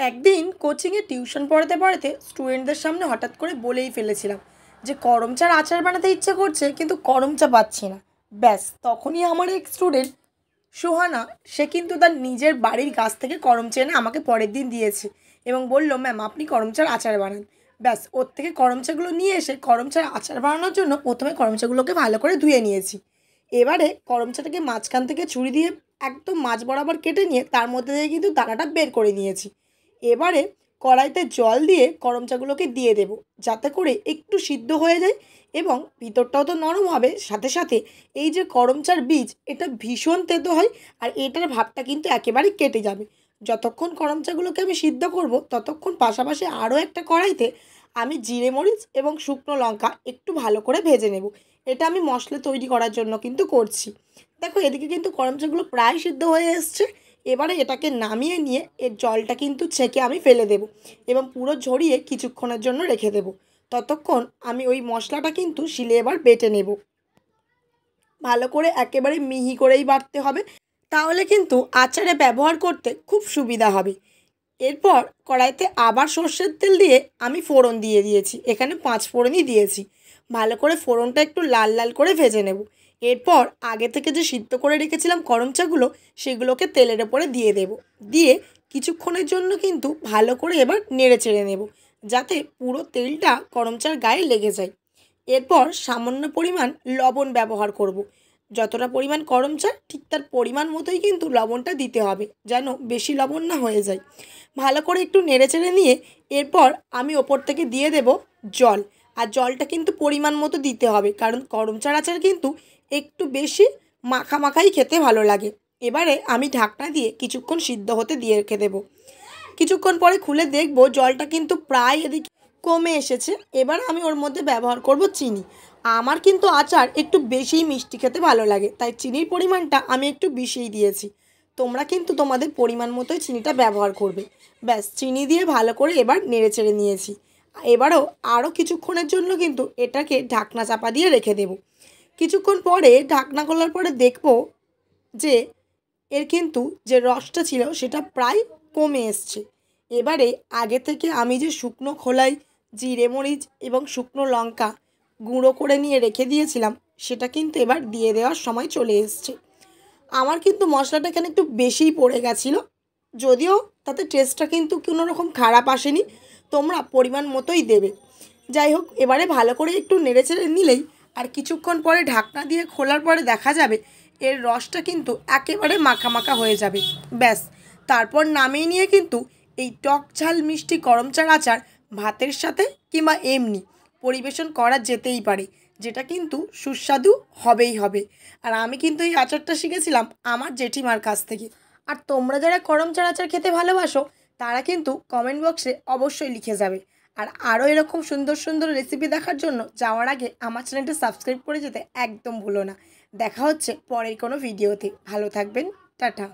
একদিন কোচিংয়ে টিউশন পড়াতে পড়াতে স্টুডেন্টদের সামনে হঠাৎ করে বলেই ফেলেছিলাম যে করম চার আচার বানাতে ইচ্ছে করছে, কিন্তু করম চা পাচ্ছি না। ব্যাস তখনই আমার এক স্টুডেন্ট সুহানা, সে কিন্তু তার নিজের বাড়ির গাছ থেকে করম চা এনে আমাকে পরের দিন দিয়েছে এবং বলল, ম্যাম আপনি করম চার আচার বানান। ব্যাস ওর থেকে করম চাগুলো নিয়ে এসে করম চার আচার বানানোর জন্য প্রথমে করম চাগুলোকে ভালো করে ধুয়ে নিয়েছি। এবারে করম চাটাকে মাঝখান থেকে ছুরি দিয়ে একদম মাঝ বরাবর কেটে নিয়ে তার মধ্যে থেকে কিন্তু দানাটা বের করে নিয়েছি। এবারে কড়াইতে জল দিয়ে করম চাগুলোকে দিয়ে দেব, যাতে করে একটু সিদ্ধ হয়ে যায় এবং ভিতরটাও তো নরম হবে। সাথে সাথে এই যে করম চার বীজ, এটা ভীষণ তেতো হয় আর এটার ভাবটা কিন্তু একেবারেই কেটে যাবে। যতক্ষণ করম চাগুলোকে আমি সিদ্ধ করব, ততক্ষণ পাশাপাশি আরও একটা কড়াইতে আমি জিরে মরিচ এবং শুকনো লঙ্কা একটু ভালো করে ভেজে নেব। এটা আমি মশলা তৈরি করার জন্য কিন্তু করছি। দেখো এদিকে কিন্তু করম চাগুলো প্রায় সিদ্ধ হয়ে এসছে। এবারে এটাকে নামিয়ে নিয়ে এর জলটা কিন্তু ছেঁকে আমি ফেলে দেব এবং পুরো ঝরিয়ে কিছুক্ষণের জন্য রেখে দেব। ততক্ষণ আমি ওই মশলাটা কিন্তু শিলে এবার বেটে নেব। ভালো করে একেবারে মিহি করেই বাটতে হবে, তাহলে কিন্তু আচারে ব্যবহার করতে খুব সুবিধা হবে। এরপর কড়াইতে আবার সর্ষের তেল দিয়ে আমি ফোড়ন দিয়ে দিয়েছি, এখানে 5 ফোড়নই দিয়েছি। ভালো করে ফোড়নটা একটু লাল লাল করে ভেজে নেব। এরপর আগে থেকে যে সিদ্ধ করে রেখেছিলাম করম চাগুলো, সেগুলোকে তেলের ওপরে দিয়ে দেব। দিয়ে কিছুক্ষণের জন্য কিন্তু ভালো করে এবার নেড়ে চেড়ে নেব, যাতে পুরো তেলটা করম চার গায়ে লেগে যায়। এরপর সামান্য পরিমাণ লবণ ব্যবহার করব। যতটা পরিমাণ করম চা, ঠিক তার পরিমাণ মতোই কিন্তু লবণটা দিতে হবে, যেন বেশি লবণ না হয়ে যায়। ভালো করে একটু নেড়েচেড়ে নিয়ে এরপর আমি ওপর থেকে দিয়ে দেব জল। আর জলটা কিন্তু পরিমাণ মতো দিতে হবে, কারণ করম চার আচার কিন্তু একটু বেশি মাখা মাখাই খেতে ভালো লাগে। এবারে আমি ঢাকনা দিয়ে কিছুক্ষণ সিদ্ধ হতে দিয়ে রেখে দেবো। কিছুক্ষণ পরে খুলে দেখব জলটা কিন্তু প্রায় এদিকে কমে এসেছে। এবার আমি ওর মধ্যে ব্যবহার করব চিনি। আমার কিন্তু আচার একটু বেশিই মিষ্টি খেতে ভালো লাগে, তাই চিনির পরিমাণটা আমি একটু বেশিই দিয়েছি। তোমরা কিন্তু তোমাদের পরিমাণ মতোই চিনিটা ব্যবহার করবে। ব্যাস চিনি দিয়ে ভালো করে এবার নেড়ে চেড়ে নিয়েছি। এবারও আরও কিছুক্ষণের জন্য কিন্তু এটাকে ঢাকনা চাপা দিয়ে রেখে দেব। কিছুক্ষণ পরে ঢাকনা খোলার পরে দেখব যে এর কিন্তু যে রসটা ছিল সেটা প্রায় কমে এসছে। এবারে আগে থেকে আমি যে শুকনো খোলায় জিরে মরিচ এবং শুকনো লঙ্কা গুঁড়ো করে নিয়ে রেখে দিয়েছিলাম, সেটা কিন্তু এবার দিয়ে দেওয়ার সময় চলে এসছে। আমার কিন্তু মশলাটা এখানে একটু বেশিই পড়ে গেছিলো, যদিও তাতে টেস্টটা কিন্তু কোনো রকম খারাপ আসেনি। তোমরা পরিমাণ মতোই দেবে। যাই হোক, এবারে ভালো করে একটু নেড়েচেড়ে নিলেই আর কিছুক্ষণ পরে ঢাকনা দিয়ে খোলার পরে দেখা যাবে এর রসটা কিন্তু একেবারে মাখা মাখা হয়ে যাবে। ব্যাস তারপর নামিয়ে নিয়ে কিন্তু এই টক ঝাল মিষ্টি করম চার আচার ভাতের সাথে কিংবা এমনি পরিবেশন করা যেতেই পারে, যেটা কিন্তু সুস্বাদু হবেই হবে। আর আমি কিন্তু এই আচারটা শিখেছিলাম আমার জেঠিমার কাছ থেকে। আর তোমরা যারা করম চার আচার খেতে ভালোবাসো, তারা কিন্তু কমেন্ট বক্সে অবশ্যই লিখে যাবে। আর আরও এরকম সুন্দর সুন্দর রেসিপি দেখার জন্য যাওয়ার আগে আমার চ্যানেলটা সাবস্ক্রাইব করে যেতে একদম ভুলো না। দেখা হচ্ছে পরের কোনো ভিডিওতে। ভালো থাকবেন, টাটা।